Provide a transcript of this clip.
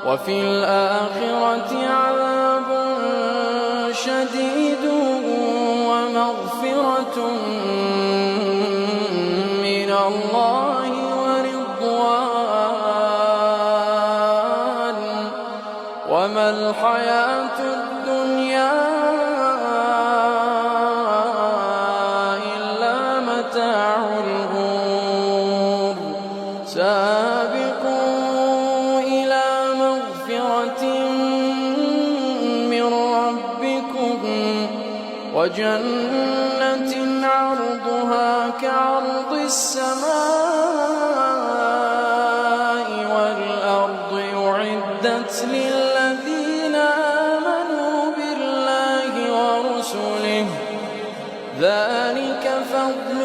وفي الآخرة عذاب شديد ومغفرة من الله ورضوان وما الحياة الدنيا إلا متاع الغرور. سابقوا إلى مغفرة من ربكم وجنة عرضها كعرض السماء والأرض أعدت للذين آمنوا بالله ورسله ذلك فضل